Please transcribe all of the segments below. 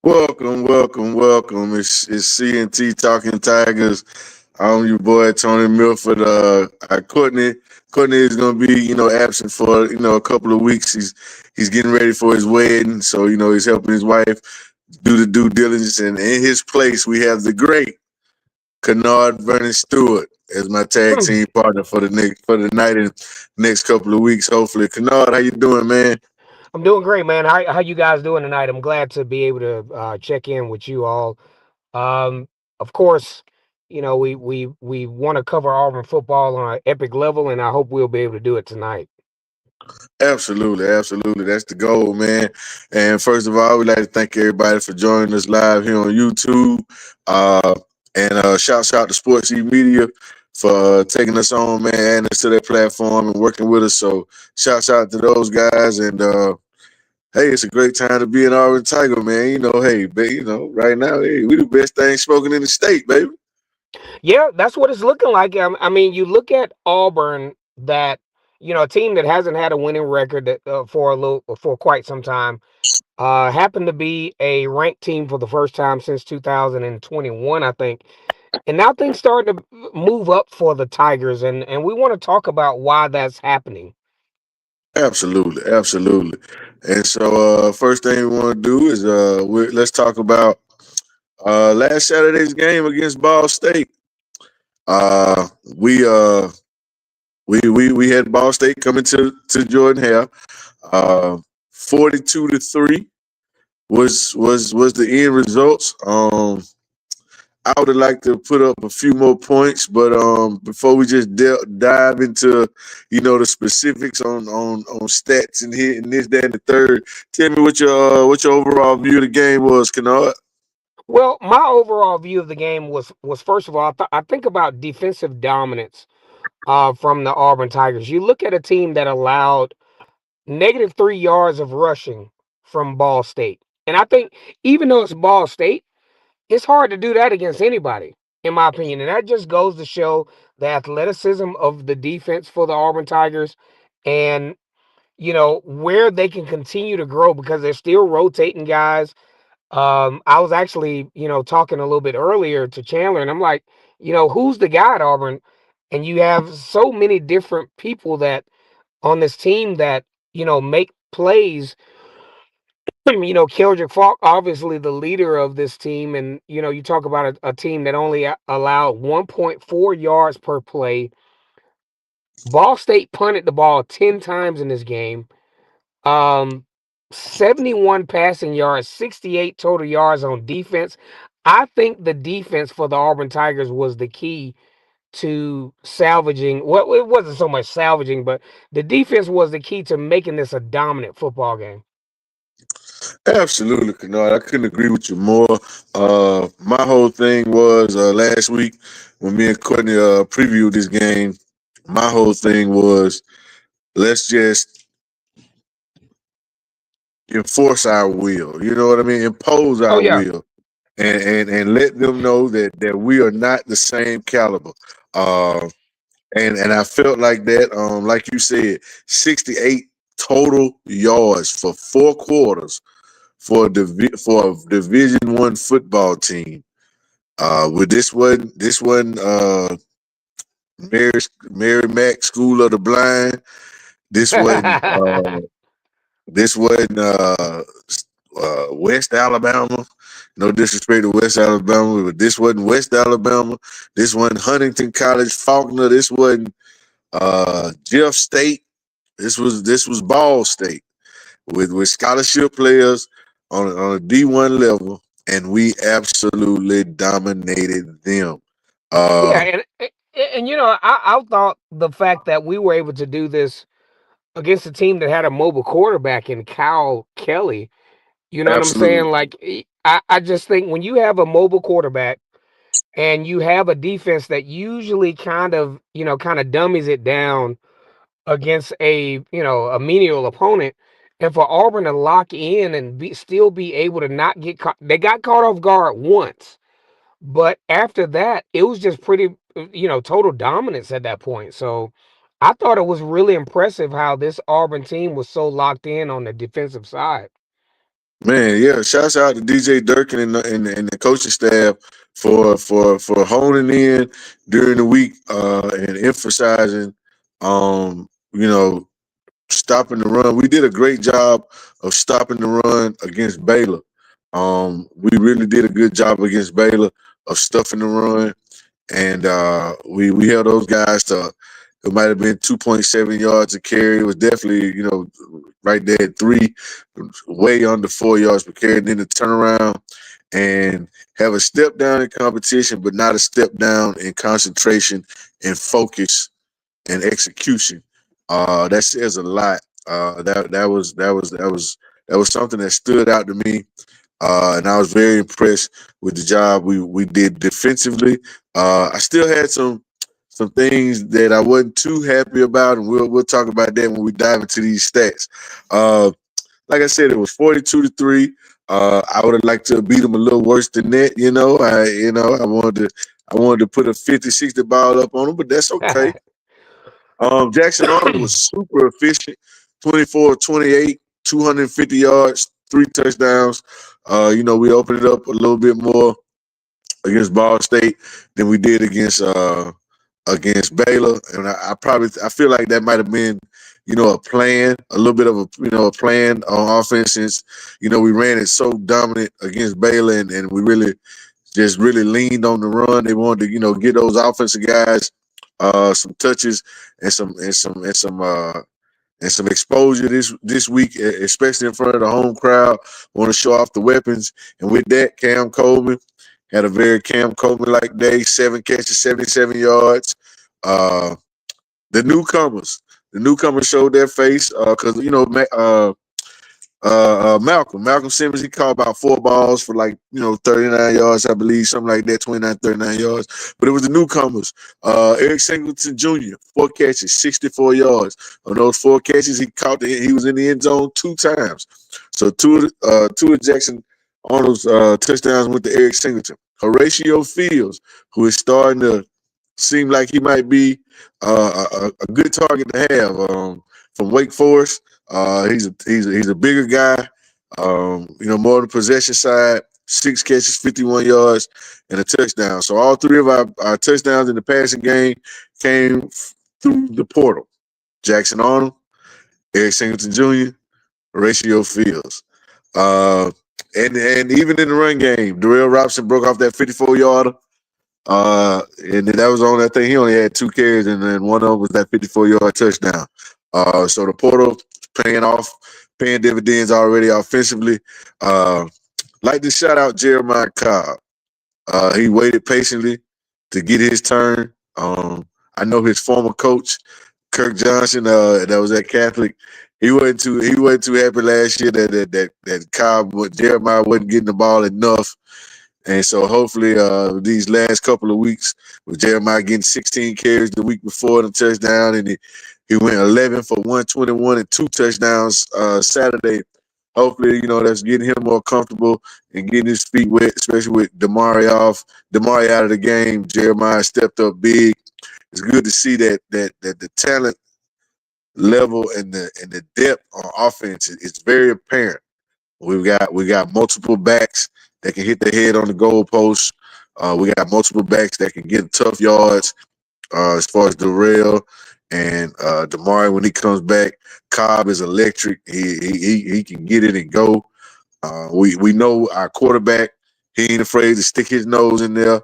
Welcome, welcome, welcome. It's C&T Talking Tigers. I'm your boy Tony Milford. Courtney is gonna be absent for a couple of weeks. He's getting ready for his wedding, so he's helping his wife do the due diligence. And in his place, we have the great Kenard Vernon Stewart as my tag team partner for the night and next couple of weeks. Hopefully, Kenard, how you doing, man? I'm doing great, man. How you guys doing tonight? I'm glad to be able to check in with you all. Um, of course, we want to cover Auburn football on an epic level, and I hope we'll be able to do it tonight. Absolutely, absolutely. That's the goal, man. And first of all, we'd like to thank everybody for joining us live here on YouTube. Uh, and shouts out to Sports E Media for taking us on, man, adding us to their platform and working with us. So shouts out to those guys. And hey, it's a great time to be an Auburn Tiger, man. Hey, right now, hey, we the best thing spoken in the state, baby. Yeah, that's what it's looking like. I mean, you look at Auburn, that a team that hasn't had a winning record for quite some time. Happened to be a ranked team for the first time since 2021, I think. And now things starting to move up for the Tigers, and we want to talk about why that's happening. Absolutely, absolutely. And so, first thing we want to do is let's talk about last Saturday's game against Ball State. Uh, we uh we had Ball State coming to Jordan Hare. 42-3 was the end results. I would have liked to put up a few more points, but before we just dive into the specifics on stats and hit and this, that, and the third, tell me what your overall view of the game was, Kennard. Well, my overall view of the game was first of all, I think about defensive dominance from the Auburn Tigers. You look at a team that allowed -3 yards of rushing from Ball State, and I think even though it's Ball State, it's hard to do that against anybody, in my opinion. And that just goes to show the athleticism of the defense for the Auburn Tigers, and where they can continue to grow because they're still rotating guys. I was actually, talking a little bit earlier to Chandler, and I'm like, who's the guy at Auburn? And you have so many different people that on this team that, make plays. Keldrick Falk, obviously the leader of this team, and you talk about a team that only allowed 1.4 yards per play. Ball State punted the ball 10 times in this game. Um, 71 passing yards, 68 total yards on defense. I think the defense for the Auburn Tigers was the key to salvaging. Well, it wasn't so much salvaging, but the defense was the key to making this a dominant football game. Absolutely, Kennard. I couldn't agree with you more. My whole thing was last week when me and Courtney previewed this game. My whole thing was let's just enforce our will. You know what I mean? Impose Oh our yeah. will, and let them know that we are not the same caliber. Uh, and I felt like that. Like you said, 68 total yards for 4 quarters for a Division I football team. With this one Mary Mack School of the Blind. This wasn't this wasn't West Alabama. No disrespect to West Alabama, but this wasn't West Alabama. This wasn't Huntington College Faulkner. This wasn't Jeff State. This was Ball State with scholarship players on a D1 level, and we absolutely dominated them. Yeah, Uh, and I thought the fact that we were able to do this against a team that had a mobile quarterback in Kyle Kelly, you know what I'm saying? Absolutely. Like, I just think when you have a mobile quarterback and you have a defense that usually kind of dummies it down against a menial opponent, and for Auburn to lock in and still be able to not get caught, they got caught off guard once. But after that, it was just pretty, total dominance at that point. So I thought it was really impressive how this Auburn team was so locked in on the defensive side. Man, yeah. Shouts out to DJ Durkin and the coaching staff for honing in during the week and emphasizing, you know, stopping the run. We did a great job of stopping the run against Baylor. We really did a good job against Baylor of stuffing the run, and we held those guys to it might have been 2.7 yards a carry. It was definitely right there at three, way under 4 yards per carry. And then to turn around and have a step down in competition, but not a step down in concentration and focus and execution. That says a lot. That was something that stood out to me, and I was very impressed with the job we did defensively. I still had some things that I wasn't too happy about, and we'll talk about that when we dive into these stats. Uh, like I said, it was 42-3. I would have liked to beat them a little worse than that. I wanted to put a 50-60 ball up on them, but that's okay. Jackson Arnold was super efficient, 24-28, 250 yards, 3 touchdowns. We opened it up a little bit more against Ball State than we did against Baylor, and I feel like that might have been, a plan, a little bit of a plan on offense since, we ran it so dominant against Baylor, and we really leaned on the run. They wanted to, get those offensive guys some touches and some exposure this week, especially in front of the home crowd. Want to show off the weapons, and with that, Cam Coleman had a very Cam Coleman-like day, 7 catches, 77 yards. Uh, the newcomers showed their face because Malcolm Simmons, he caught about 4 balls for 39 yards, I believe, something like that, 29, 39 yards. But it was the newcomers. Eric Singleton Jr., 4 catches, 64 yards. On those 4 catches, he was in the end zone 2 times. So two of Jackson Arnold's touchdowns went to Eric Singleton. Horatio Fields, who is starting to seem like he might be a good target to have, from Wake Forest. He's a bigger guy. More on the possession side. 6 catches, 51 yards, and a touchdown. So all three of our touchdowns in the passing game came through the portal. Jackson Arnold, Eric Singleton Jr., Horatio Fields. And even in the run game, Darrell Robinson broke off that 54-yarder. And that was on that thing. He only had 2 carries, and then one of them was that 54-yard touchdown. So the portal paying dividends already offensively. Like to shout out Jeremiah Cobb. He waited patiently to get his turn. I know his former coach, Kirk Johnson, that was at Catholic. He wasn't too happy last year that Jeremiah wasn't getting the ball enough. And so hopefully these last couple of weeks, with Jeremiah getting 16 carries the week before the touchdown, and he went 11 for 121 and 2 touchdowns Saturday. Hopefully, that's getting him more comfortable and getting his feet wet, especially with Damari out of the game. Jeremiah stepped up big. It's good to see that the talent level and the depth on offense is very apparent. We got multiple backs that can hit the head on the goalpost. We got multiple backs that can get tough yards. As far as Darrell and Damari, when he comes back, Cobb is electric. He can get it and go. We know our quarterback. He ain't afraid to stick his nose in there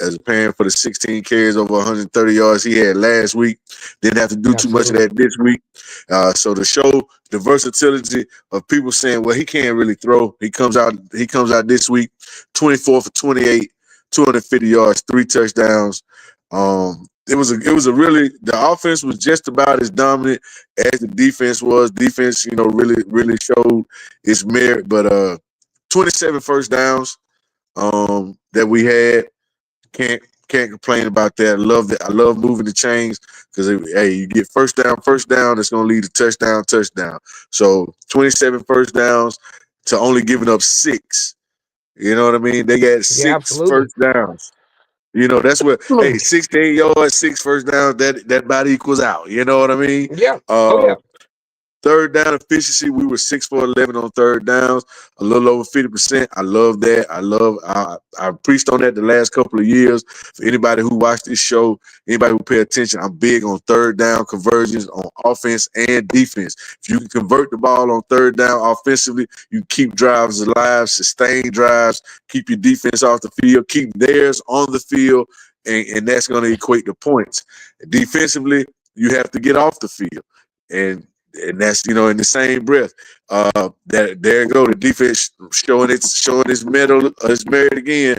as a parent for the 16 carries over 130 yards he had last week. Didn't have to do too much of that this week. So to show the versatility of people saying, well, he can't really throw. He comes out this week, 24 for 28, 250 yards, 3 touchdowns. It was a really, the offense was just about as dominant as the defense was. Defense, really showed its merit. But 27 first downs that we had. Can't complain about that. I love that. I love moving the chains because you get first down, that's gonna lead to touchdown. So 27 first downs to only giving up 6. You know what I mean? They got 6 first downs. That's what 6 to 8 yards, 6 first downs, that about equals out. You know what I mean? Yeah. Uh, Yeah. Third down efficiency, we were 6 for 11 on third downs, a little over 50%. I love that. I preached on that the last couple of years. For anybody who watched this show, anybody who pay attention, I'm big on third down conversions on offense and defense. If you can convert the ball on third down offensively, you keep drives alive, sustain drives, keep your defense off the field, keep theirs on the field, and that's going to equate to points. Defensively, you have to get off the field. And that's, in the same breath. That there you go. The defense showing its metal, its merit again.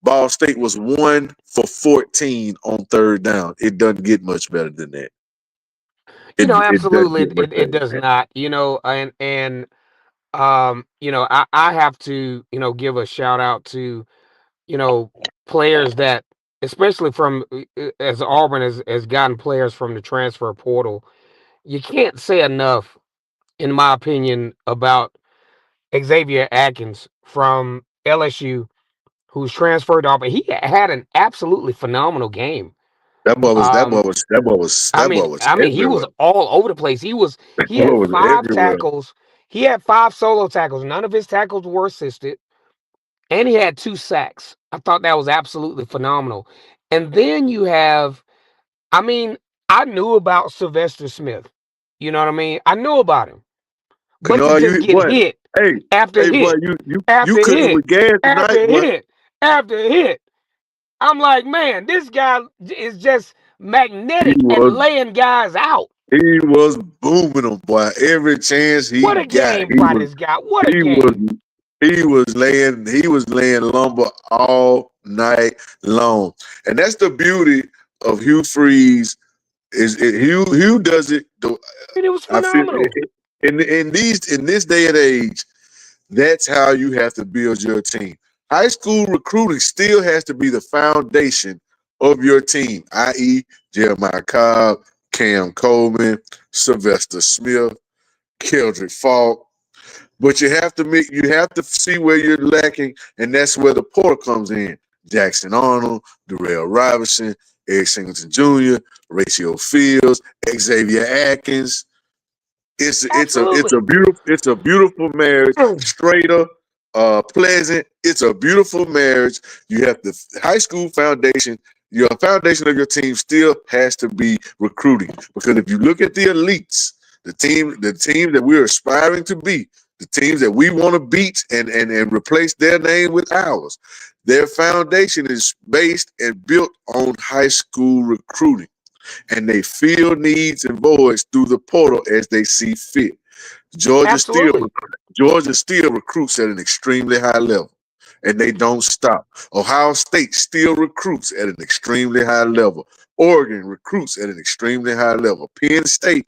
Ball State was 1 for 14 on third down. It doesn't get much better than that. It doesn't Absolutely, get much it better does than not. I have to, give a shout out to, players that, especially from as Auburn has gotten players from the transfer portal. You can't say enough, in my opinion, about Xavier Atkins from LSU, who's transferred to Auburn. He had an absolutely phenomenal game. that. Um, That boy was he was everywhere. all over the place. He That boy had was 5 everywhere. tackles. He had 5 solo tackles. None of his tackles were assisted, and he had 2 sacks. I thought that was absolutely phenomenal. And then you have, I mean, I knew about Sylvester Smith. You know what I mean? I knew about him, but to Kenard, just you get boy. hit Hey, after hey, boy, hit you after cooking hit with gas tonight, after boy. hit after hit. I'm like, man, this guy is just He magnetic and was laying guys out. he was booming them, boy. Every chance he What a got, game by this guy. What a he was game. he was laying lumber all night long, and that's the beauty of Hugh Freeze. Hugh does it. And it was I feel phenomenal. in this day and age, that's how you have to build your team. High school recruiting still has to be the foundation of your team, i.e., Jeremiah Cobb, Cam Coleman, Sylvester Smith, Keldrick Falk. But you have to see where you're lacking, and that's where the portal comes in. Jackson Arnold, Darrell Robinson, Eric Singleton Jr., Ratio Fields, Xavier Atkins. It's Absolutely. a beautiful marriage. Straighter, pleasant. It's a beautiful marriage. You have the high school foundation. Your foundation of your team still has to be recruiting, because if you look at the elites, the team that we're aspiring to be, the teams that we want to beat and replace their name with ours, their foundation is based and built on high school recruiting, and they fill needs and voids through the portal as they see fit. Georgia still Absolutely. Georgia still recruits at an extremely high level, and they don't stop. Ohio State still recruits at an extremely high level. Oregon recruits at an extremely high level. Penn State,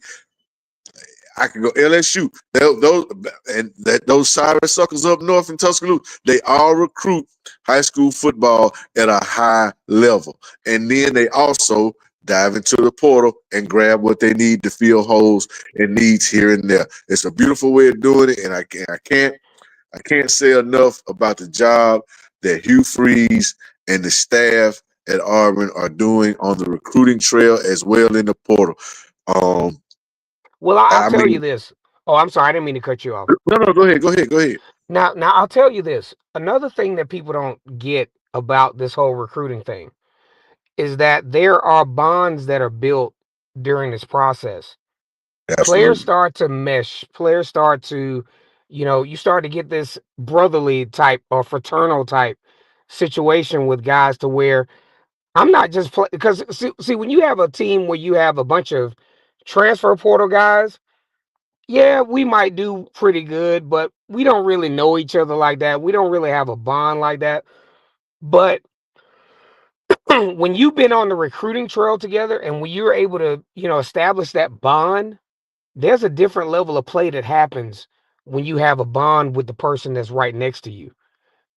I can go LSU. Those siren suckers up north in Tuscaloosa, they all recruit high school football at a high level, and then they also dive into the portal and grab what they need to fill holes and needs here and there. It's a beautiful way of doing it, and I can't say enough about the job that Hugh Freeze and the staff at Auburn are doing on the recruiting trail as well in the portal. Um, Well, I'll I tell you mean, this. Oh, I'm sorry. I didn't mean to cut you off. no, go ahead. Now, I'll tell you this. Another thing that people don't get about this whole recruiting thing is that there are bonds that are built during this process. Players Absolutely. start to mesh. Players start to, you start to get this brotherly type or fraternal type situation with guys, to where I'm not just because see, when you have a team where you have a bunch of transfer portal guys, yeah, we might do pretty good, but we don't really know each other like that. We don't really have a bond like that. But when you've been on the recruiting trail together, and when you're able to, establish that bond, there's a different level of play that happens when you have a bond with the person that's right next to you.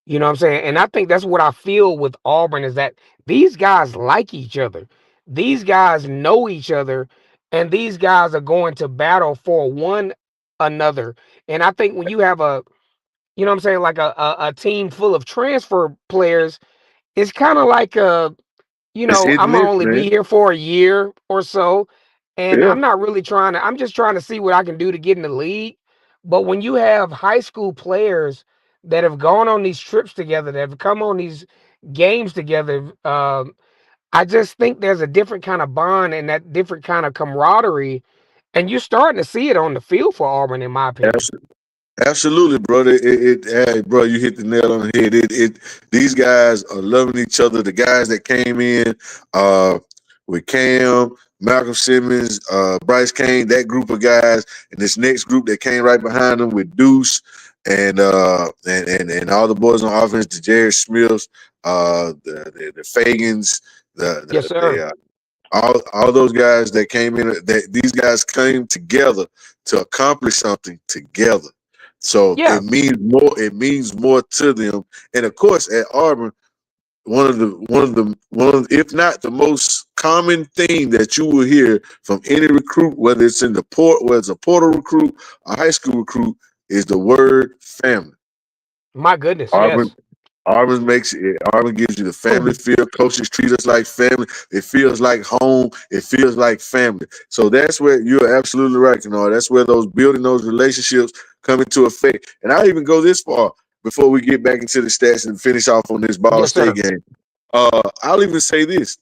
You know what I'm saying? And I think that's what I feel with Auburn, is that these guys like each other. These guys know each other, and these guys are going to battle for one another. And I think when you have what I'm saying, like a team full of transfer players, it's kind of like It's hit and I'm gonna miss, only be man. here for a year or so. And Yeah, I'm just trying to see what I can do to get in the league. But when you have high school players that have gone on these trips together, that have come on these games together, I just think there's a different kind of bond and that different kind of camaraderie. And you're starting to see it on the field for Auburn, in my opinion. absolutely, brother. Hey, bro, you hit the nail on the head. These guys are loving each other. The guys that came in, uh, with Cam, Malcolm Simmons, Bryce Kane, that group of guys, and this next group that came right behind them with Deuce and all the boys on offense, the Jared Smiths, the Fagans, Yes, sir. all those guys that came in, that these guys came together to accomplish something together. So Yeah. it means more to them. And of course at Auburn, if not the most common thing that you will hear from any recruit, whether it's whether it's a portal recruit, a high school recruit, is the word family. My goodness. Auburn Yes. Auburn gives you the family feel. Coaches treat us like family. It feels like home. It feels like family. So that's where you're absolutely right, Kenard. That's where building those relationships come into effect. And I'll even go this far before we get back into the stats and finish off on this Ball Yes, State sir. game. I'll even say this.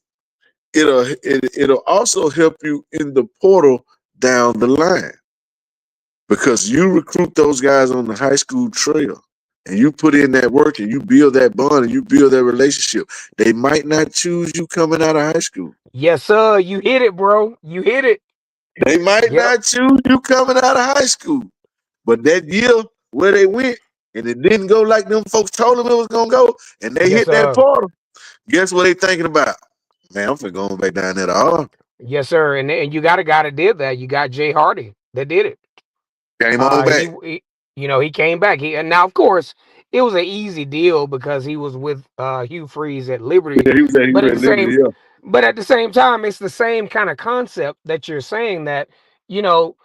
It'll also help you in the portal down the line, because you recruit those guys on the high school trail and you put in that work and you build that bond and you build that relationship. They might not choose you coming out of high school. Yes, sir. You hit it, bro. You hit it. They might Yep. not choose you coming out of high school. But that year where they went and it didn't go like them folks told them it was going to go, and they Yes, hit that sir. portal, guess what they thinking about? Man, I'm finna go back down there to Auburn. Yes, sir. And you got a guy that did that. You got Jay Hardy that did it. Came on Uh, back. he, he came back. And now, of course, it was an easy deal because he was with Hugh Freeze at Liberty. Yeah, he But was at at the Liberty, same, yeah. but at the same time, it's the same kind of concept that you're saying that you know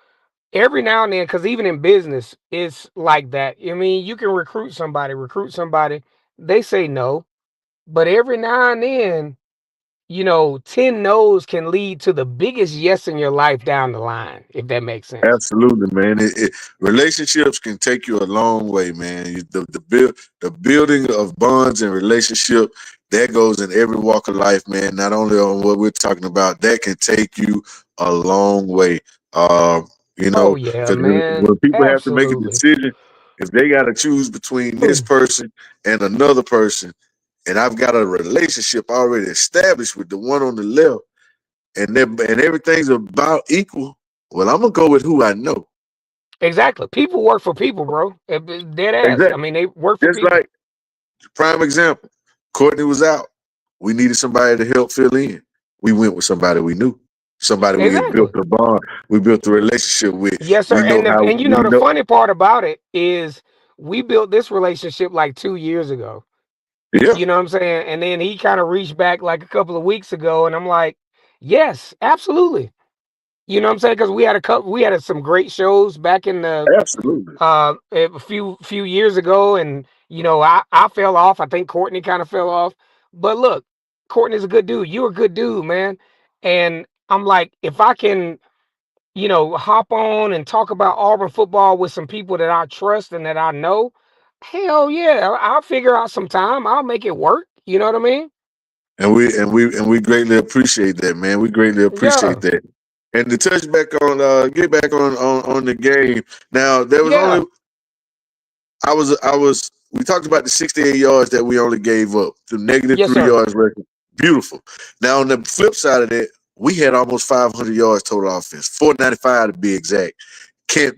every now and then, because even in business, it's like that. I mean, you can recruit somebody, they say no, but every now and then, 10 no's can lead to the biggest yes in your life down the line, if that makes sense. Absolutely, man. Relationships can take you a long way, man. The building of bonds and relationship, that goes in every walk of life, man. Not only on what we're talking about, that can take you a long way. Um, Oh yeah, because man. when people have to make a Absolutely. decision, if they got to choose between this person and another person, and I've got a relationship already established with the one on the left, and everything's about equal. Well, I'm gonna go with who I know. Exactly. People work for people, bro. Dead ass. I Exactly. mean, they work for Just people. like prime example, Courtney was out. We needed somebody to help fill in. We went with somebody we knew, somebody we had built Exactly. a bond, we built a relationship with. Yes, sir. We know how And we the know. funny part about it is we built this relationship like 2 years ago. Yeah, You know what I'm saying? And then he kind of reached back like a couple of weeks ago, and I'm like, yes, absolutely. You know what I'm saying? Because we had some great shows back in the absolutely. a few years ago, and I fell off. I think Courtney kind of fell off, but look, Courtney's a good dude. You're a good dude, man. And I'm like, if I can, hop on and talk about Auburn football with some people that I trust and that I know, hell yeah, I'll figure out some time. I'll make it work. You know what I mean? And we greatly appreciate that, man. We greatly appreciate Yeah, that. And to touch back on, get back on the game. Now there was yeah, only we talked about the 68 yards that we only gave up, the negative yes, three sir. yards record. Beautiful. Now on the flip side of that, we had almost 500 yards total offense, 495 to be exact.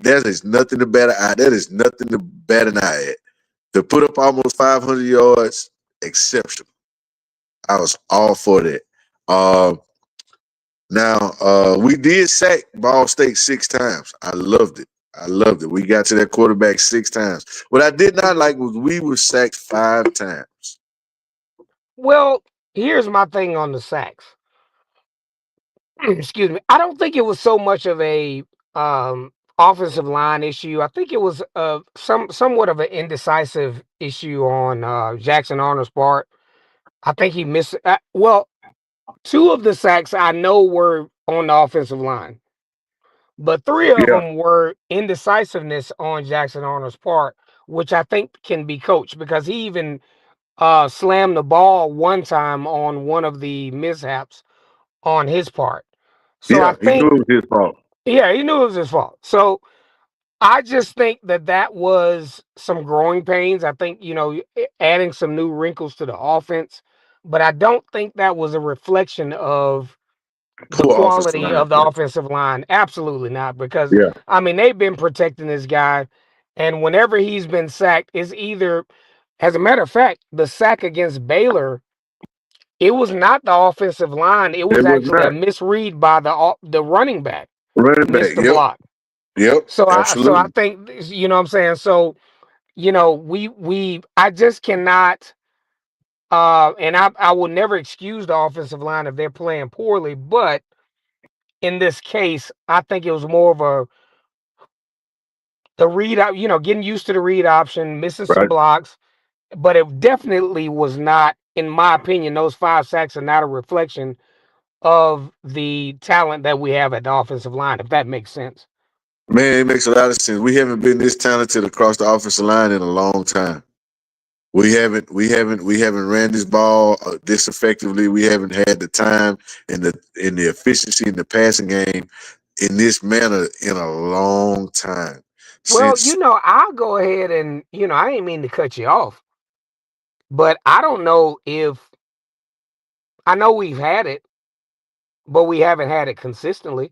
That is nothing to bat an eye. That is nothing to bat an eye at. To put up almost 500 yards, exceptional. I was all for that. Uh, we did sack Ball State 6 times. I loved it. I loved it. We got to that quarterback 6 times. What I did not like was we were sacked 5 times. Well, here's my thing on the sacks. Excuse me. I don't think it was so much of a offensive line issue. I think it was somewhat of an indecisive issue on Jackson Arnold's part. I think he missed. Well, two of the sacks I know were on the offensive line, but three of Yeah, them were indecisiveness on Jackson Arnold's part, which I think can be coached because he even slammed the ball one time on one of the mishaps on his part. So I yeah, he knew think, it was his fault. yeah, he knew it was his fault. So I just think that that was some growing pains. I think, adding some new wrinkles to the offense, but I don't think that was a reflection of the Poor offensive quality line of the play. offensive line. Absolutely not, because Yeah, I mean they've been protecting this guy, and whenever he's been sacked, it's either, as a matter of fact, the sack against Baylor, it was not the offensive line. It was it was actually a not. misread by the running back, Running back. missed the Yep, block. yep, So I absolutely. think, you know what I'm saying. So we I just cannot. And I will never excuse the offensive line if they're playing poorly, but in this case, I think it was more of the read, getting used to the read option, missing some Right. blocks, but it definitely was not, in my opinion, those 5 sacks are not a reflection of the talent that we have at the offensive line, if that makes sense. Man, it makes a lot of sense. We haven't been this talented across the offensive line in a long time. We haven't ran this ball this effectively. We haven't had the time and the efficiency in the passing game in this manner in a long time. Well, Since I'll go ahead and, I ain't mean to cut you off, but I don't know if, I know we've had it, but we haven't had it consistently.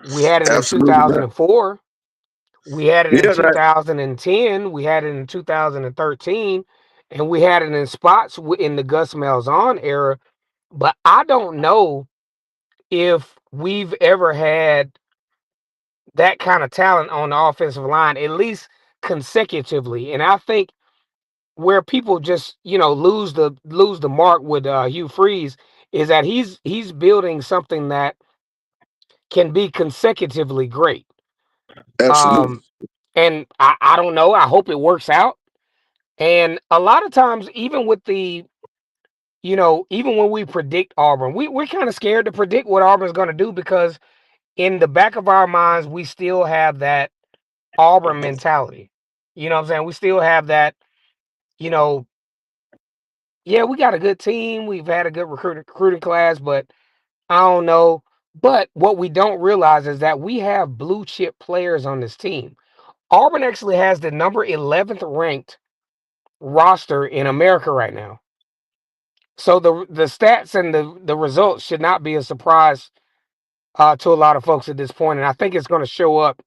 We had it in absolutely not. 2004. We had it in Yeah, not 2010. We had it in 2013, and we had it in spots in the Gus Malzahn era. But I don't know if we've ever had that kind of talent on the offensive line, at least consecutively. And I think where people just, lose the mark with Hugh Freeze is that he's building something that can be consecutively great. absolutely. Um, and I don't know. I hope it works out. And a lot of times, even with even when we predict Auburn, we're kind of scared to predict what Auburn's going to do because in the back of our minds, we still have that Auburn mentality. You know what I'm saying? We still have that, you know, yeah, we got a good team. We've had a good recruiting class, but I don't know. But what we don't realize is that we have blue chip players on this team. Auburn actually has the number 11th ranked roster in America right now. So the stats and the results should not be a surprise to a lot of folks at this point, and I think it's going to show up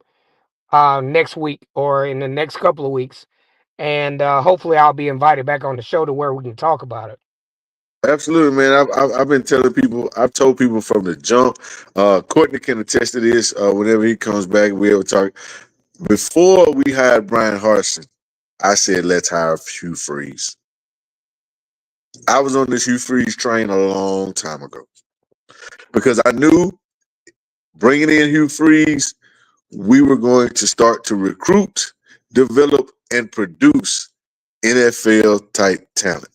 next week or in the next couple of weeks, and hopefully I'll be invited back on the show to where we can talk about it. Absolutely, man. I've been telling people. I've told people from the jump. Courtney can attest to this. Whenever he comes back, we ever talk. Before we hired Brian Harsin, I said let's hire Hugh Freeze. I was on this Hugh Freeze train a long time ago because I knew bringing in Hugh Freeze, we were going to start to recruit, develop, and produce NFL type talent.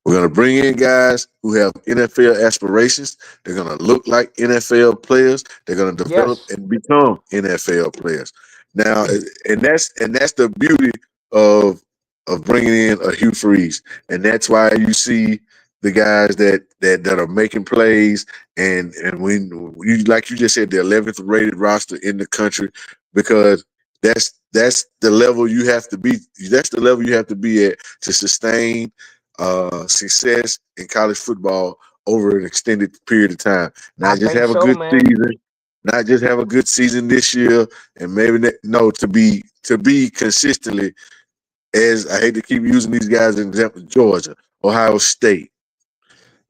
We're going to bring in guys who have NFL aspirations. They're going to look like NFL players. They're going to develop Yes, and become NFL players. Now, and that's the beauty of of bringing in a Hugh Freeze, and that's why you see the guys that are making plays, and when you like you just said, the 11th rated roster in the country, because that's the level you have to be. That's the level you have to be at to sustain success in college football over an extended period of time. I Not just think have a so, good man. season, not just have a good season this year, and maybe no to be consistently. As I hate to keep using these guys as an example, Georgia, Ohio State,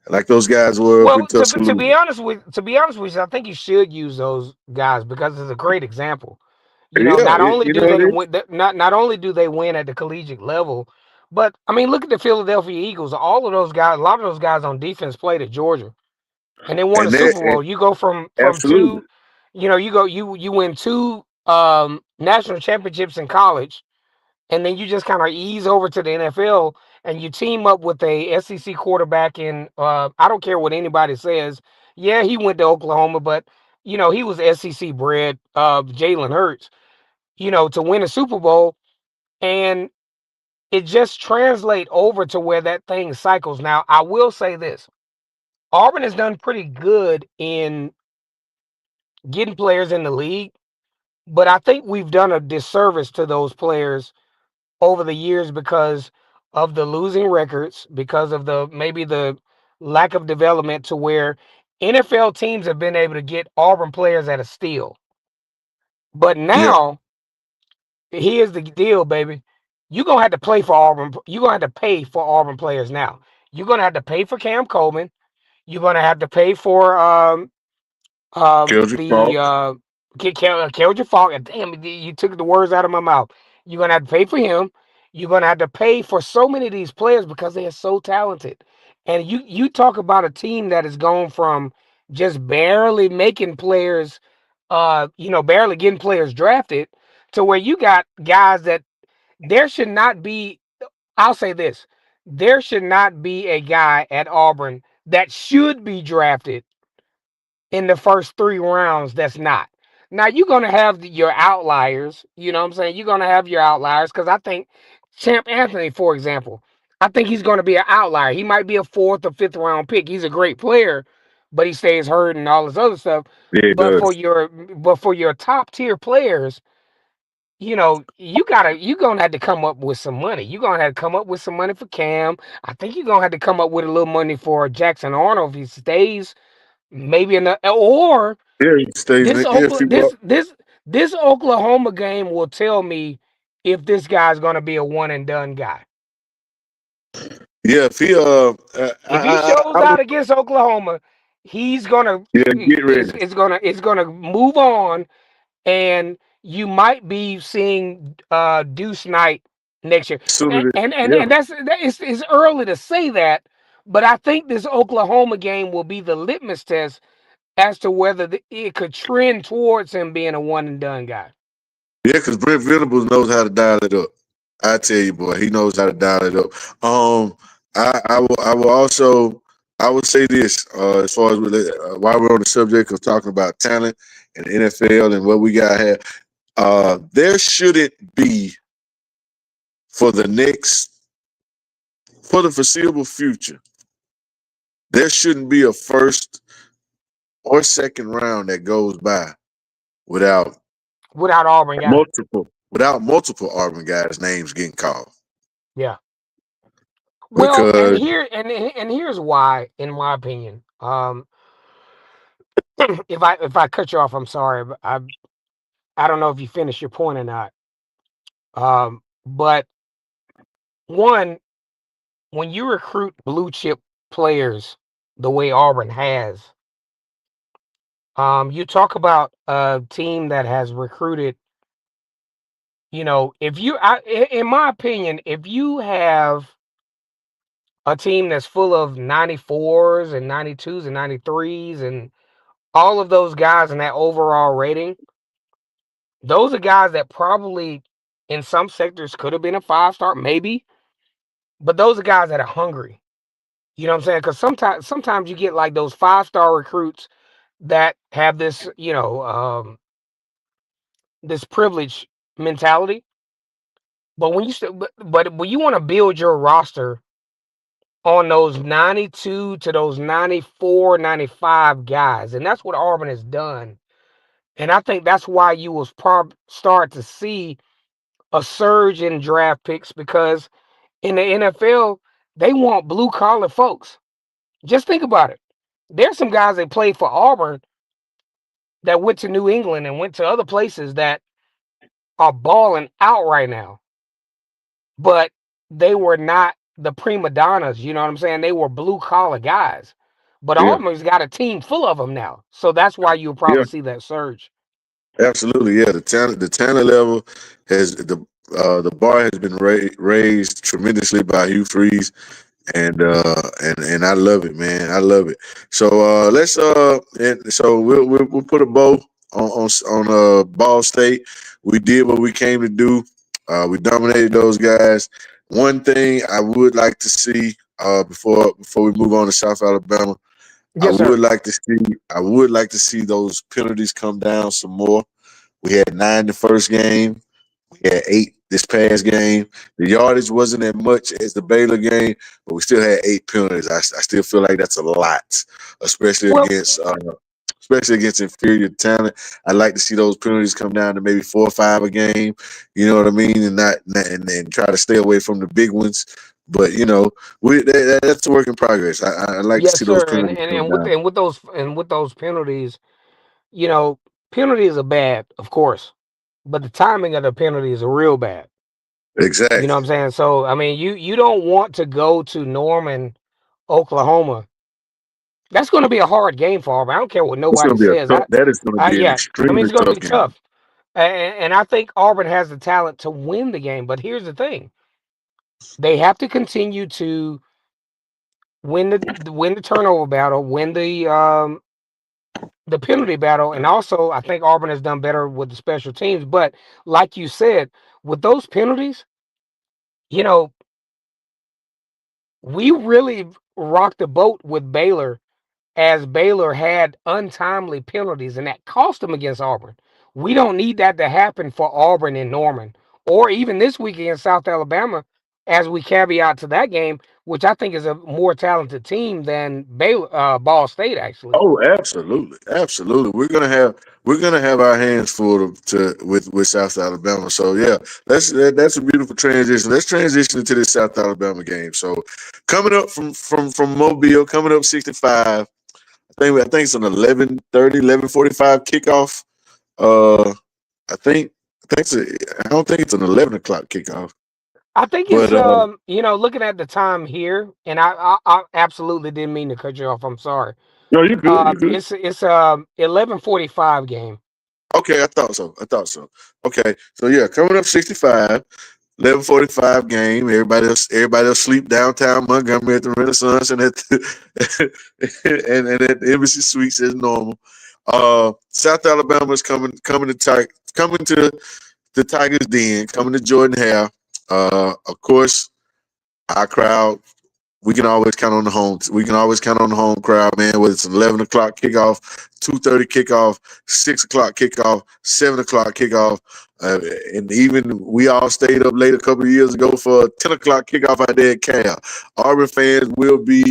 like those guys were up in Well, to Tuscaloosa. be honest with you, I think you should use those guys because it's a great example. Yeah, Not only you do know what they I mean. win, not only do they win at the collegiate level, but I mean, look at the Philadelphia Eagles. All of those guys, a lot of those guys on defense played at Georgia, and they won a And they Super Bowl. You go from absolutely, two, you win two national championships in college, and then you just kind of ease over to the NFL and you team up with a SEC quarterback. And I don't care what anybody says, Yeah, he went to Oklahoma, but he was SEC bred. Jalen Hurts, to win a Super Bowl, and it just translate over to where that thing cycles. Now, I will say this: Auburn has done pretty good in getting players in the league, but I think we've done a disservice to those players over the years because of the losing records, because of maybe the lack of development to where NFL teams have been able to get Auburn players at a steal. But Yeah, now, here's the deal, baby. You're gonna have to play for Auburn. You're gonna have to pay for Auburn players now. You're gonna have to pay for Cam Coleman. You're gonna have to pay for Kendrick the Falk. Keldrick Falk. And damn, you took the words out of my mouth. You're gonna have to pay for him. You're gonna have to pay for so many of these players because they are so talented. And you talk about a team that has gone from just barely making players, barely getting players drafted, to where you got guys that there should not be. I'll say this: there should not be a guy at Auburn that should be drafted in the first 3 rounds that's not. Now you're gonna have your outliers, you know what I'm saying? You're gonna have your outliers because I think Champ Anthony, for example, I think he's gonna be an outlier. He might be a 4th or 5th round pick. He's a great player, but he stays hurt and all this other stuff. Yeah, it But for does. your top tier players, you're gonna have to come up with some money. You're gonna have to come up with some money for Cam. I think you're gonna have to come up with a little money for Jackson Arnold if he stays. Maybe or Yeah, he stays in. Yeah, if he walk. this Oklahoma game will tell me if this guy's gonna be a one and done guy. Yeah, if he If he shows I would. out against Oklahoma, he's gonna Yeah, get ready. it's gonna move on, and you might be seeing Deuce Knight next year. Sooner And than and and, yeah, and it's early to say that, but I think this Oklahoma game will be the litmus test as to whether it could trend towards him being a one and done guy. yeah, because Brent Venables knows how to dial it up. I tell you, boy, he knows how to dial it up. I will also I will say this as far as while we're on the subject of talking about talent and the NFL and what we got here, there shouldn't be for for the foreseeable future. There shouldn't be a first or second round that goes by without Without Auburn guy. multiple Auburn guys' names getting called Yeah. Well, and because here's why, in my opinion. If I cut you off, I'm sorry, but I don't know if you finished your point or not. But one, when you recruit blue chip players the way Auburn has, you talk about a team that has recruited. If in my opinion, if you have a team that's full of 94s and 92s and 93s and all of those guys in that overall rating, those are guys that probably in some sectors could have been a 5-star, maybe, but those are guys that are hungry. You know what I'm saying? Because sometimes you get like those 5-star recruits that have this privilege mentality. But when you want to build your roster on those 92 to those 94, 95 guys, and that's what Auburn has done. And I think that's why you will start to see a surge in draft picks because in the NFL, they want blue collar folks. Just think about it. There's some guys that played for Auburn that went to New England and went to other places that are balling out right now, but they were not the prima donnas. You know what I'm saying? They were blue collar guys. But yeah, Auburn's got a team full of them now. So that's why you'll yeah, probably see that surge. absolutely, yeah. The talent level has the bar has been raised tremendously by Hugh Freeze, and I love it, man. I love it. So let's and so we'll put a bow on Ball State. We did what we came to do. We dominated those guys. One thing I would like to see before we move on to South Alabama, Yes, sir. I would like to see those penalties come down some more. We had 9 the first game. We had 8 this past game. The yardage wasn't as much as the Baylor game, but we still had 8 penalties. I still feel like that's a lot, especially Well, against especially against inferior talent. I'd like to see those penalties come down to maybe 4 or 5 a game. You know what I mean, and and try to stay away from the big ones. But that's a work in progress. I like to yes, see those sir. penalties come down. And with those penalties, you know, penalties are bad, of course, but the timing of the penalties are real bad. You know what Exactly. I'm saying? So I mean, you don't want to go to Norman, Oklahoma. That's going to be a hard game for Auburn. I don't care what It's nobody going to be a says. tough. That is going to be an Yeah, I mean extremely it's going to tough be game. tough, and I think Auburn has the talent to win the game. But here's the thing: they have to continue to win the turnover battle, win the penalty battle, and also I think Auburn has done better with the special teams. But like you said, with those penalties, you know, we really rocked the boat with Baylor as Baylor had untimely penalties, and that cost them against Auburn. We don't need that to happen for Auburn and Norman, or even this week against South Alabama, as we caveat to that game, which I think is a more talented team than Baylor, Ball State, actually. Oh, absolutely, absolutely. We're gonna have our hands full with South Alabama. So yeah, that's a beautiful transition. Let's transition into this South Alabama game. So coming up from Mobile, coming up 65. I think it's an 11:30, 11:45 kickoff. Uh, I don't think it's an 11 o'clock kickoff, I think but it's looking at the time here, and I absolutely didn't mean to cut you off. I'm sorry. no, you're good. You're good. It's 11:45 game. Okay, I thought so. I thought so. Okay, so yeah, coming up 65. 11:45 game. Everybody else sleep downtown Montgomery at the Renaissance and at the, and at the Embassy Suites as normal. South Alabama is coming to the Tigers Den, coming to Jordan Hare. Of course, our crowd, we can always count on the home. We can always count on the home crowd, man. Whether it's an 11 o'clock kickoff, 2:30 kickoff, 6 o'clock kickoff, 7 o'clock kickoff, and even we all stayed up late a couple of years ago for a 10 o'clock kickoff out there at Cal. Auburn fans will be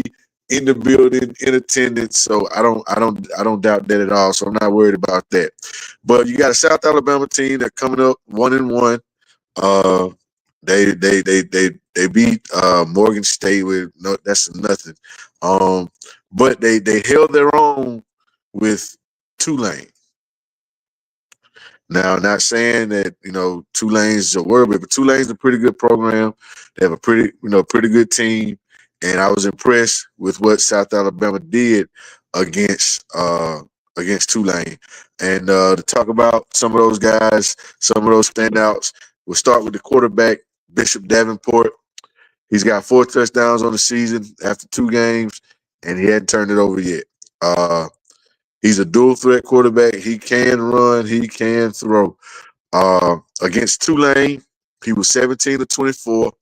in the building in attendance, so I don't doubt that at all. So I'm not worried about that. But you got a South Alabama team that coming up 1-1. Uh, they beat Morgan State with no, that's nothing. Um, but they held their own with Tulane. Now, not saying that Tulane's a word, but Tulane's a pretty good program. They have a pretty good team, and I was impressed with what South Alabama did against against Tulane. And to talk about some of those guys, some of those standouts, we'll start with the quarterback, Bishop Davenport. He's got 4 touchdowns on the season after 2 games, and he hadn't turned it over yet. He's a dual threat quarterback. He can run, he can throw. Against Tulane, he was 17 to 24,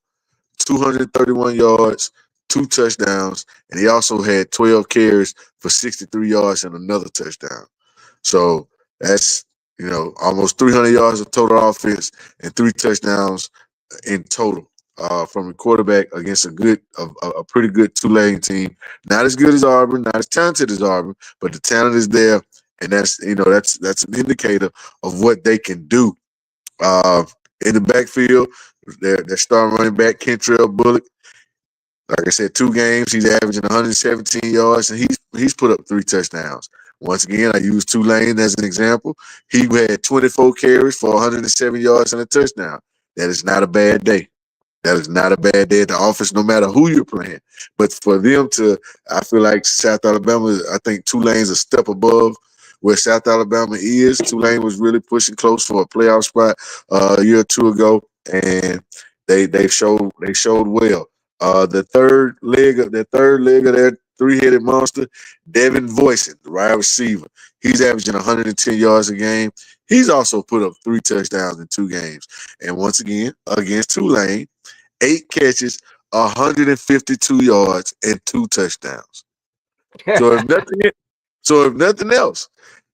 231 yards, 2 touchdowns, and he also had 12 carries for 63 yards and another touchdown. So that's almost 300 yards of total offense and 3 touchdowns in total from a quarterback against a pretty good Tulane team. Not as good as Auburn, not as talented as Auburn, but the talent is there, and that's an indicator of what they can do. Uh, in the backfield, their starting running back Kentrell Bullock. Like I said, 2 games, he's averaging 117 yards, and he's put up 3 touchdowns. Once again, I use Tulane as an example. He had 24 carries for 107 yards and a touchdown. That is not a bad day. That is not a bad day at the office, no matter who you're playing. But for them I feel like South Alabama, I think Tulane's a step above where South Alabama is. Tulane was really pushing close for a playoff spot a year or 2 ago, and they showed well. The third leg of their 3-headed monster, Devin Voisin, the wide receiver. He's averaging 110 yards a game. He's also put up 3 touchdowns in 2 games. And once again, against Tulane, 8 catches, 152 yards, and 2 touchdowns. So if nothing, so if nothing else,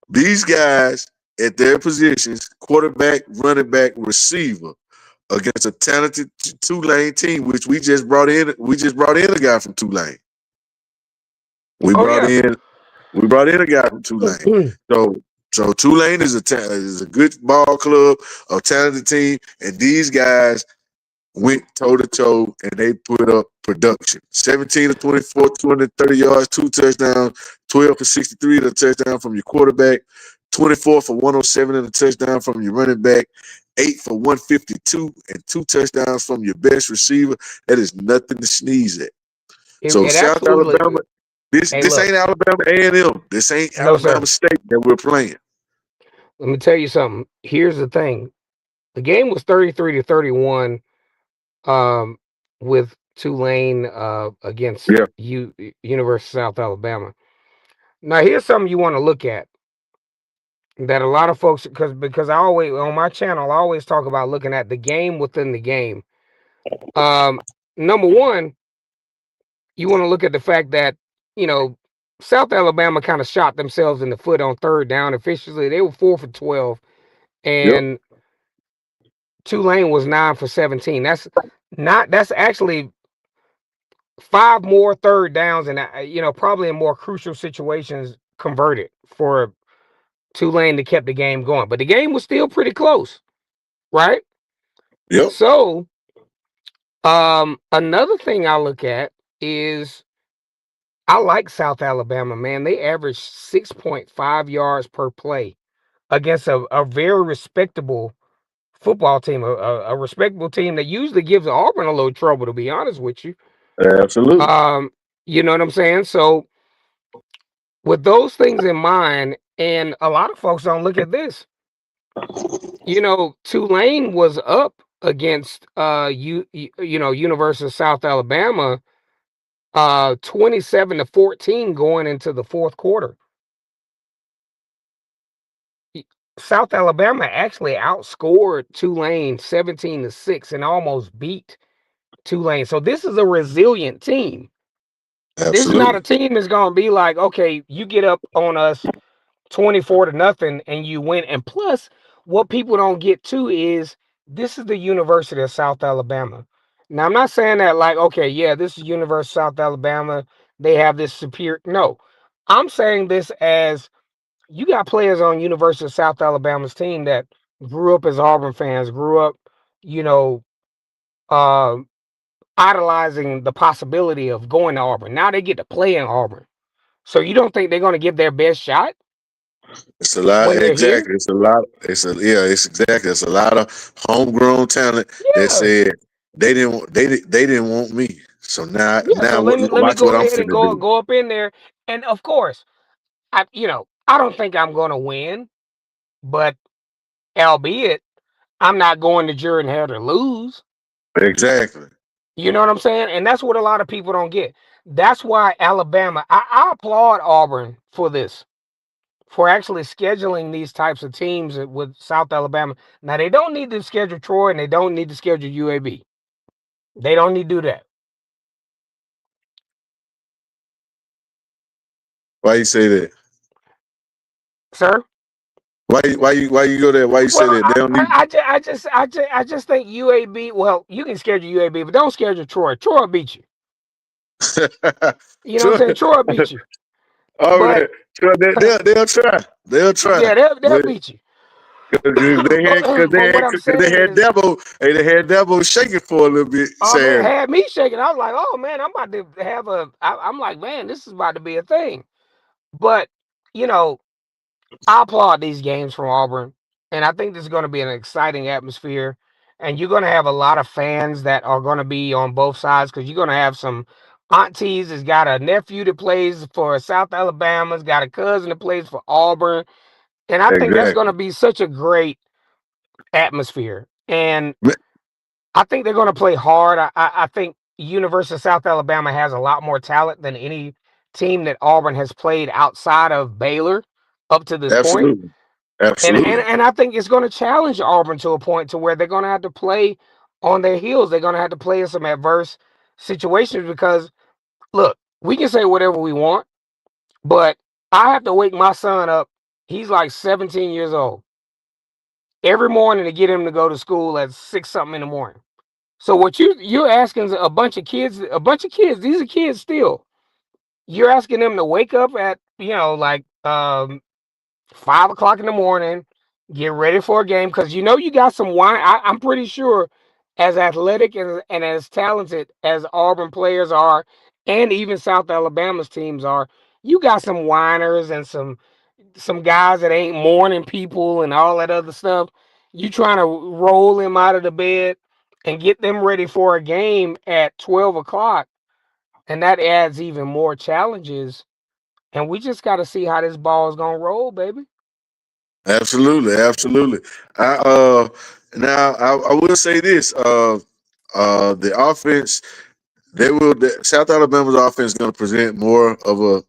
these guys at their positions, quarterback, running back, receiver, against a talented Tulane team, which we just brought in. We just brought in a guy from Tulane. We Oh brought yeah. in we brought in a guy from Tulane. So Tulane is a good ball club, a talented team, and these guys went toe to toe and they put up production. 17 to 24, 230 yards, 2 touchdowns, 12 for 63 and a touchdown from your quarterback, 24 for 107 and a touchdown from your running back, 8 for 152 and 2 touchdowns from your best receiver. That is nothing to sneeze at. So It South absolutely. Alabama, this Hey, this look. ain't Alabama A&M. This ain't No, sir. Alabama State that we're playing. Let me tell you something. Here's the thing. The game was 33-31 um, with Tulane against Yeah. University of South Alabama. Now, here's something you want to look at that a lot of folks, because I always on my channel I always talk about looking at the game within the game. Number one, you want to look at the fact that you know South Alabama kind of shot themselves in the foot on third down efficiently. They were 4 for 12, Yep. and Tulane was 9 for 17. That's actually 5 more third downs, and probably in more crucial situations converted for Tulane to kept the game going. But the game was still pretty close, right? Yep. So, another thing I look at is I like South Alabama, man. They average 6.5 yards per play against a very respectable football team, a respectable team that usually gives Auburn a little trouble, to be honest with you. Absolutely. Um, you know what I'm saying? So, with those things in mind, and a lot of folks don't look at this. Tulane was up against University of South Alabama 27-14 going into the fourth quarter. South Alabama actually outscored Tulane 17-6 and almost beat Tulane. So this is a resilient team. This is not a Absolutely. team that's going to be like, okay, you get up on us 24-0 and you win. And plus, what people don't get too is this is the University of South Alabama. Now, I'm not saying that like, okay, yeah, this is University of South Alabama. They have this superior. No, I'm saying this as you got players on University of South Alabama's team that grew up as Auburn fans, grew up, you know, uh, idolizing the possibility of going to Auburn. Now they get to play in Auburn. So you don't think they're going to give their best shot It's a lot, when they're here? exactly. It's a lot. It's exactly. It's a lot of homegrown talent that Yeah. said they didn't want me. So Yeah. So let me watch go what I'm ahead and finna go do. go up in there. And of course, I don't think I'm going to win, but albeit I'm not going to Jordan Hare to lose. Exactly. You know what I'm saying? And that's what a lot of people don't get. That's why Alabama, I applaud Auburn for this, for actually scheduling these types of teams with South Alabama. Now, they don't need to schedule Troy and they don't need to schedule UAB. They don't need to do that. Why you say that? Sir? Why you go there? Why you say Well, that? They don't need. I just think UAB, well, you can schedule UAB, but don't schedule Troy. Troy will beat you. You know what I'm Sure. saying? Troy will beat you. All But right. Sure. They'll try. They'll try. yeah, they'll But beat you. because But what I'm they saying had is, Dabo. Hey, they had Dabo shaking for a little bit, oh man, saying, had me shaking. I was like, oh man, I'm about to have I'm like, man, this is about to be a thing. But you know, I applaud these games from Auburn, and I think this is going to be an exciting atmosphere. And you're going to have a lot of fans that are going to be on both sides because you're going to have some aunties that's got a nephew that plays for South Alabama's got a cousin that plays for Auburn, and I think that's going exactly. to be such a great atmosphere. And I think they're going to play hard. I think University of South Alabama has a lot more talent than any team that Auburn has played outside of Baylor up to this point. Absolutely. And and Absolutely. and I think it's going to challenge Auburn to a point to where they're going to have to play on their heels. They're going to have to play in some adverse situations because look, we can say whatever we want. But I have to wake my son up. He's like 17 years old every morning to get him to go to school at 6 something in the morning. So what you're asking is a bunch of kids, these are kids still. You're asking them to wake up at, like 5 o'clock in the morning, get ready for a game because you got some wine. I'm pretty sure, as athletic and as talented as Auburn players are, and even South Alabama's teams are, you got some whiners and some guys that ain't morning people and all that other stuff. You trying to roll them out of the bed and get them ready for a game at 12 o'clock, and that adds even more challenges. And we just got to see how this ball is gonna roll, baby. Absolutely, absolutely. I now I will say this. The offense South Alabama's offense is going to present more of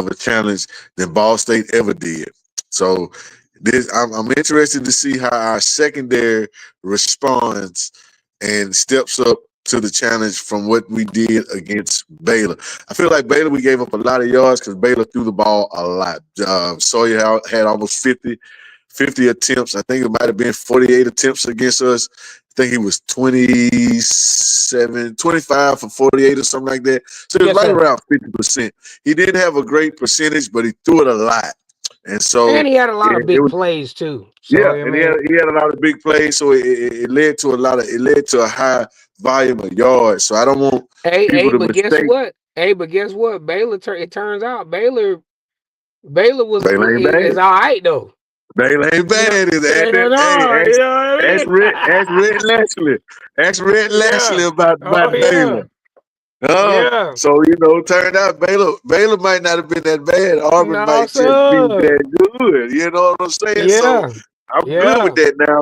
a challenge than Ball State ever did. So I'm interested to see how our secondary responds and steps up to the challenge from what we did against Baylor. I feel like Baylor, we gave up a lot of yards because Baylor threw the ball a lot. Sawyer had almost 50 attempts. I think it might have been 48 attempts against us. I think he was 25 for 48 or something like that. So it was right around 50%. He didn't have a great percentage, but he threw it a lot. And so he had a lot of big plays too. So yeah, and he had a lot of big plays. So it led to a high volume of yards. So I don't want people to but mistake. But guess what? It turns out Baylor Baylor ain't is bad. all right though. Baylor ain't bad. Ask Red Lashley. Ask Red Lashley about Baylor. So turned out Baylor might not have been that bad. Auburn might just be that good. You know what I'm saying? So I'm good with that now.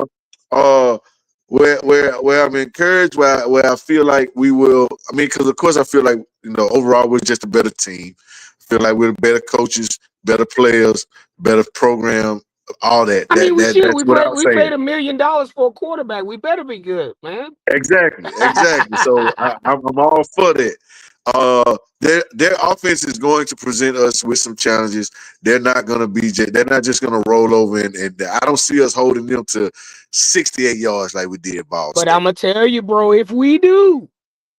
Where I'm encouraged, where I feel like we will. I mean, because of course I feel like overall we're just a better team. I feel like we're better coaches, better players, better program, all that. I mean, That's what I'm we paid saying. $1 million for a quarterback. We better be good, man. Exactly. So I'm all for that. Their offense is going to present us with some challenges. They're not going to be. They're not just going to roll over and I don't see us holding them to 68 yards like we did Ball State. But I'm gonna tell you, bro, if we do,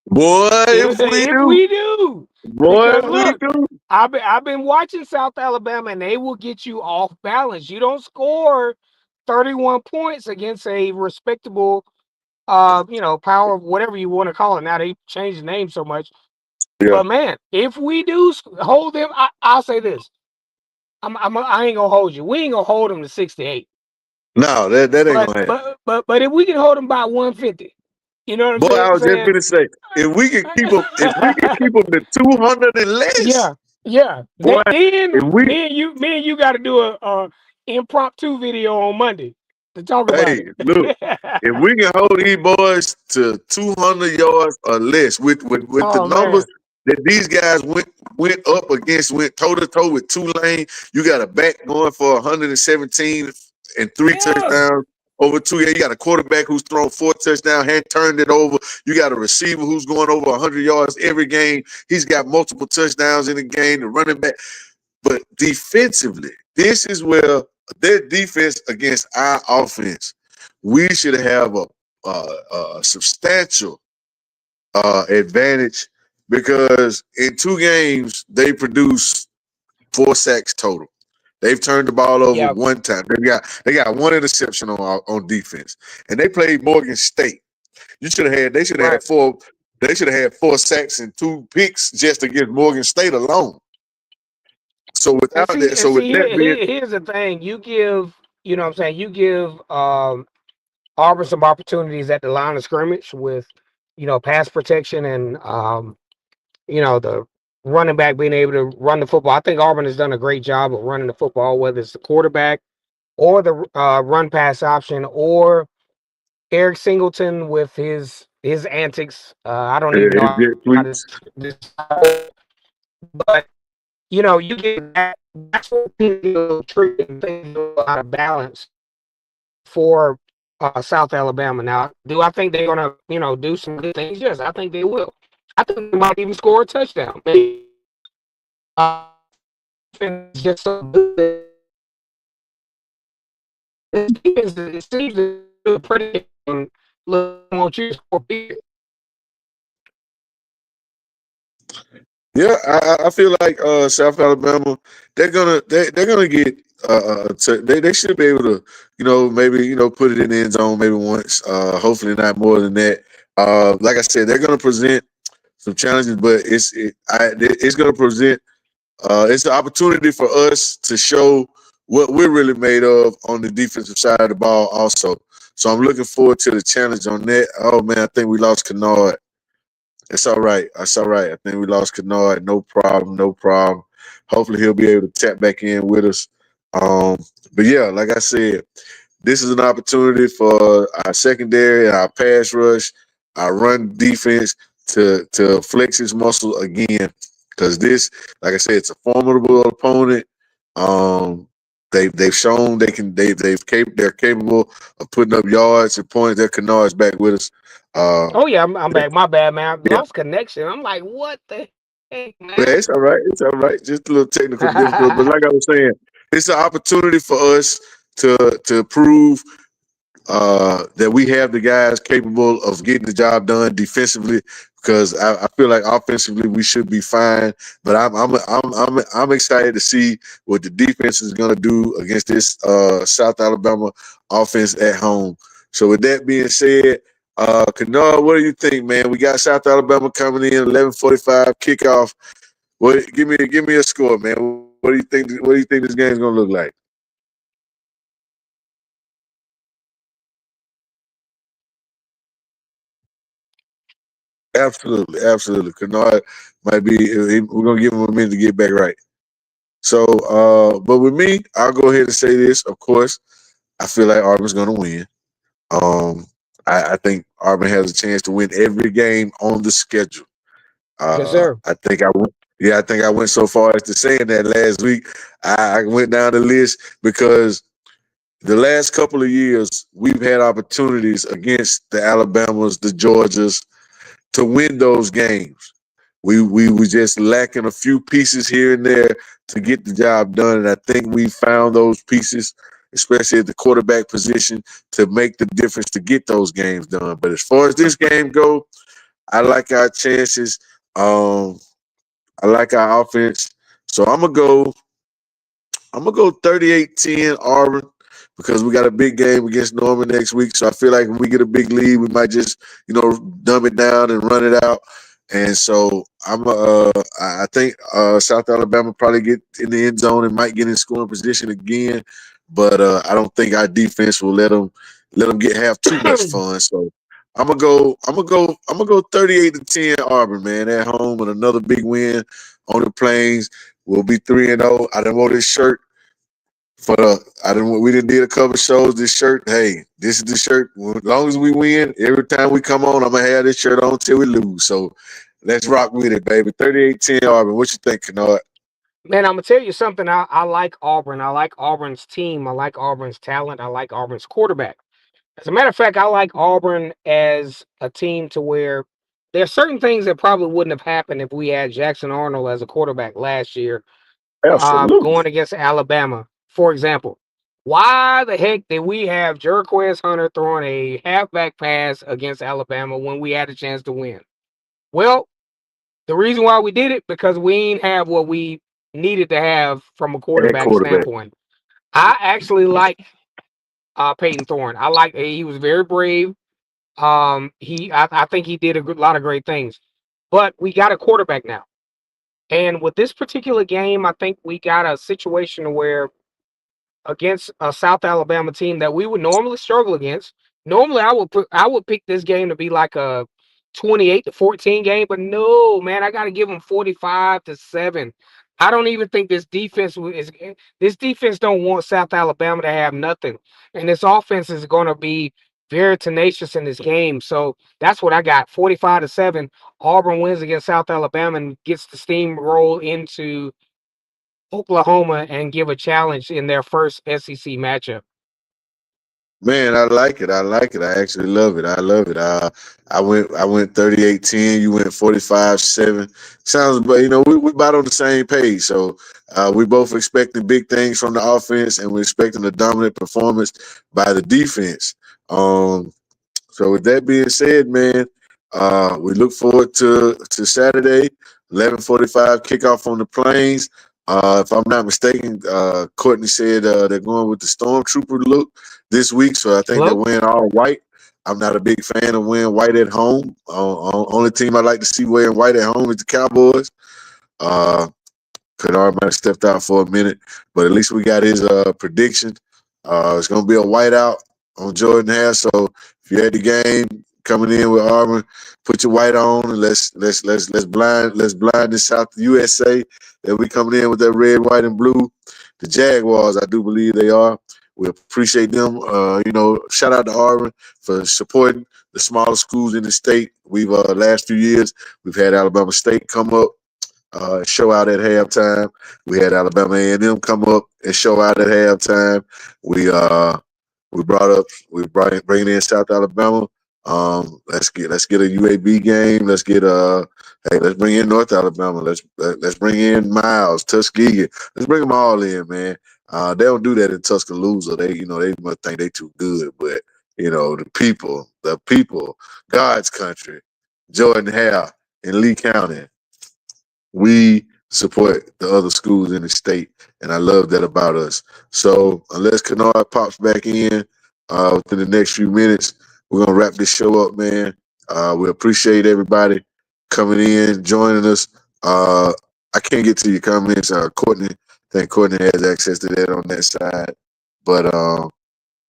boy, if we do, boy, because if look, we do. I've been watching South Alabama, and they will get you off balance. You don't score 31 points against a respectable, power, whatever you want to call it. Now they changed the name so much. Yeah. But man, if we do hold them, I'll say this: I ain't gonna hold you. We ain't gonna hold them to 68. No, that ain't gonna happen. But if we can hold them by 150, you know what Boy, I I'm was just saying? gonna say, if we can keep them to 200 and less. Yeah. Boy, if we Me and you got to do a impromptu video on Monday to talk about it. look, if we can hold these boys to 200 yards or less with the numbers that these guys went toe to toe with Tulane, you got a back going for 117 and 3 touchdowns over 2 years. You got a quarterback who's thrown 4 touchdowns, had turned it over. You got a receiver who's going over 100 yards every game. He's got multiple touchdowns in the game. The running back. But defensively, this is where their defense against our offense, we should have a substantial advantage because in 2 games they produced 4 sacks total. They've turned the ball over 1 time. They got 1 interception on defense, and they played Morgan State. They should have had 4. They should have had 4 sacks and 2 picks just against Morgan State alone. So without that, here's the thing: you give, you give Auburn some opportunities at the line of scrimmage with, pass protection and the running back being able to run the football. I think Auburn has done a great job of running the football, whether it's the quarterback or the run pass option or Eric Singleton with his antics. I don't even know how to describe, but you get that. That's what things out of balance for South Alabama. Now, do I think they're gonna, do some good things? Yes, I think they will. I think they might even score a touchdown. Maybe. defense is just so good. This defense, it seems to really predicate on, look, I want you to score, period. Yeah, I feel like South Alabama they're gonna get they should be able to maybe put it in the end zone maybe once, hopefully not more than that. Like I said, they're gonna present some challenges, but it's gonna present it's an opportunity for us to show what we're really made of on the defensive side of the ball also. So I'm looking forward to the challenge on that. Oh man, I think we lost Kenard. It's all right. That's all right. I think we lost Kenard. No problem. No problem. Hopefully he'll be able to tap back in with us. Um, but yeah, like I said, this is an opportunity for our secondary, our pass rush, our run defense to flex its muscle again. Because this, like I said, it's a formidable opponent. Um, they've shown they're capable of putting up yards and points. Their Kennard's back with us. Uh, Oh yeah, I'm back. My bad, man. I lost connection. I'm like, what the heck, Yeah, man? it's all right. It's all right. Just a little technical difficulty. But like I was saying, it's an opportunity for us to prove that we have the guys capable of getting the job done defensively. Because I feel like offensively we should be fine. But I'm excited to see what the defense is going to do against this South Alabama offense at home. So with that being said, Kenard, what do you think, man? We got South Alabama coming in 11:45 kickoff. What? Give me a score, man. What do you think? What do you think this game's gonna look like? Absolutely, absolutely. Kennard might be. We're gonna give him a minute to get back right. So, but with me, I'll go ahead and say this. Of course, I feel like Auburn's gonna win. Um, I think Auburn has a chance to win every game on the schedule. Yes, sir. I think I went. Yeah, I think I went so far as to saying that last week. I went down the list because the last couple of years, we've had opportunities against the Alabamas, the Georgias, to win those games. We were just lacking a few pieces here and there to get the job done, and I think we found those pieces, especially at the quarterback position, to make the difference to get those games done. But as far as this game go, I like our chances. Um, I like our offense, so I'm gonna go 38-10 Auburn because we got a big game against Norman next week. So I feel like when we get a big lead, we might just, dumb it down and run it out. And so I think South Alabama probably get in the end zone and might get in scoring position again. But I don't think our defense will let them have too much fun. So I'm gonna go 38-10 Auburn, man, at home and another big win on the plains. We'll be 3-0. I done wore this shirt for the we didn't did a couple shows. This shirt, hey, this is the shirt. As long as we win, every time we come on, I'm gonna have this shirt on till we lose. So let's rock with it, baby. 38-10 Auburn. What you think, Kenard? Man, I'm gonna tell you something. I like Auburn. I like Auburn's team. I like Auburn's talent. I like Auburn's quarterback. As a matter of fact, I like Auburn as a team to where there are certain things that probably wouldn't have happened if we had Jackson Arnold as a quarterback last year, Absolutely. going against Alabama, for example. Why the heck did we have Jerquez Hunter throwing a halfback pass against Alabama when we had a chance to win? Well, the reason why we did it because we ain't have what we needed to have from a And quarterback quarterback. standpoint. I actually like Peyton Thorne. I like he was very brave. I think he did a lot of great things, but we got a quarterback now, and with this particular game, I think we got a situation where against a South Alabama team that we would normally struggle against. Normally, I would pick this game to be like a 28-14 game, but no, man, I got to give them 45-7. I don't even think this defense don't want South Alabama to have nothing, and this offense is going to be very tenacious in this game. So that's what I got: 45-7. Auburn wins against South Alabama and gets the steamroll into Oklahoma and give a challenge in their first SEC matchup. Man, I like it. I like it. I actually love it. I love it. I went 38-10. You went 45-7. Sounds, but we about on the same page. So we both expecting big things from the offense, and we're expecting a dominant performance by the defense. Um, So with that being said, man, we look forward to Saturday, 11:45 kickoff on the Plains. If I'm not mistaken, Courtney said they're going with the Stormtrooper look this week, so I think they're Hello? wearing all white. I'm not a big fan of wearing white at home. Only team I like to see wearing white at home is the Cowboys. Uh, Kenard might have stepped out for a minute, but at least we got his prediction. It's gonna be a whiteout on Jordan Hare. So if you're at the game coming in with Auburn, put your white on and let's blind this South USA that we coming in with that red, white, and blue. The Jaguars, I do believe they are. We appreciate them. Shout out to Auburn for supporting the smaller schools in the state. We've last few years we've had Alabama State come up show out at halftime. We had Alabama A&M come up and show out at halftime. We uh we bringing in South Alabama. Let's get a UAB game. Let's bring in North Alabama. Let's bring in Miles, Tuskegee. Let's bring them all in, man. They don't do that in Tuscaloosa. They must think they too good, but the people, God's country, Jordan Hare in Lee County. We support the other schools in the state, and I love that about us. So unless Kenard pops back in within the next few minutes, we're gonna wrap this show up, man. We appreciate everybody coming in, joining us. I can't get to your comments. Courtney, I think Courtney has access to that on that side, but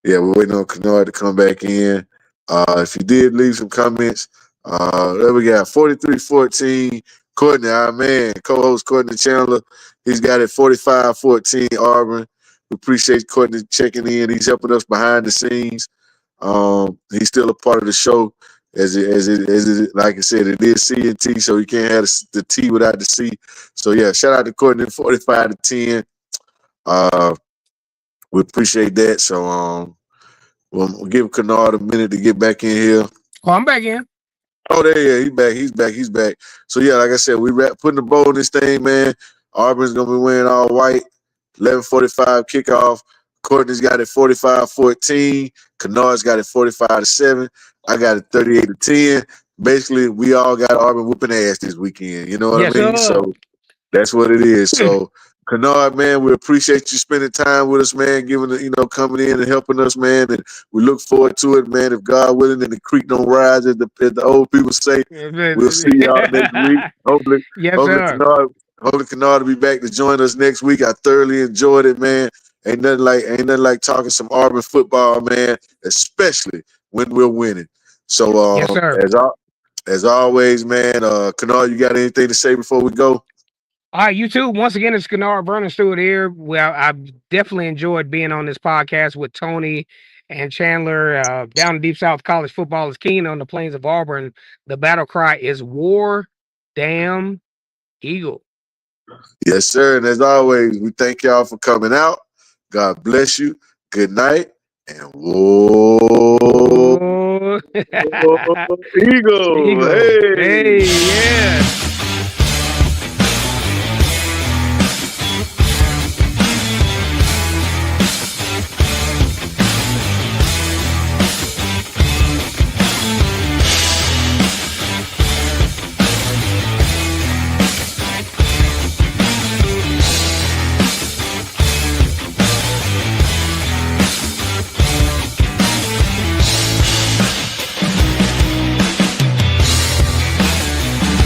yeah, we're waiting on Kenard to come back in. If you did leave some comments, there we got 43-14. Courtney, our man, co-host Courtney Chandler, he's got it 45-14 Auburn. We appreciate Courtney checking in. He's helping us behind the scenes. He's still a part of the show. Like I said, it is C&T, so you can't have the T without the C. So yeah, shout out to Courtney, 45-10. Uh, we appreciate that. So we'll give Kenard a minute to get back in here. Oh, I'm back in. Oh, there, yeah, he's back. So yeah, like I said, putting the bow in this thing, man. Auburn's gonna be wearing all white. 11:45 kickoff. Courtney's got it 45-14. Kenard's got it 45-7. I got it 38-10. Basically, we all got Auburn whooping ass this weekend. You know what I mean? Sir. So that's what it is. So, Kenard, man, we appreciate you spending time with us, man, coming in and helping us, man. And we look forward to it, man. If God willing and the creek don't rise, as the old people say, we'll see y'all next week. Hopefully, sir. Kenard will be back to join us next week. I thoroughly enjoyed it, man. Ain't nothing like talking some Auburn football, man, especially when we're winning. So, Yes, sir. as always, man, Kenard, you got anything to say before we go? All right, you too. Once again, it's Kenard Vernon Stewart here. Well, I definitely enjoyed being on this podcast with Toney and Chandler. Down in Deep South, college football is keen on the plains of Auburn. The battle cry is War Damn Eagle. Yes, sir. And as always, we thank y'all for coming out. God bless you. Good night. And whoa, Oh. Eagle. Eagle. Hey. Hey, yeah.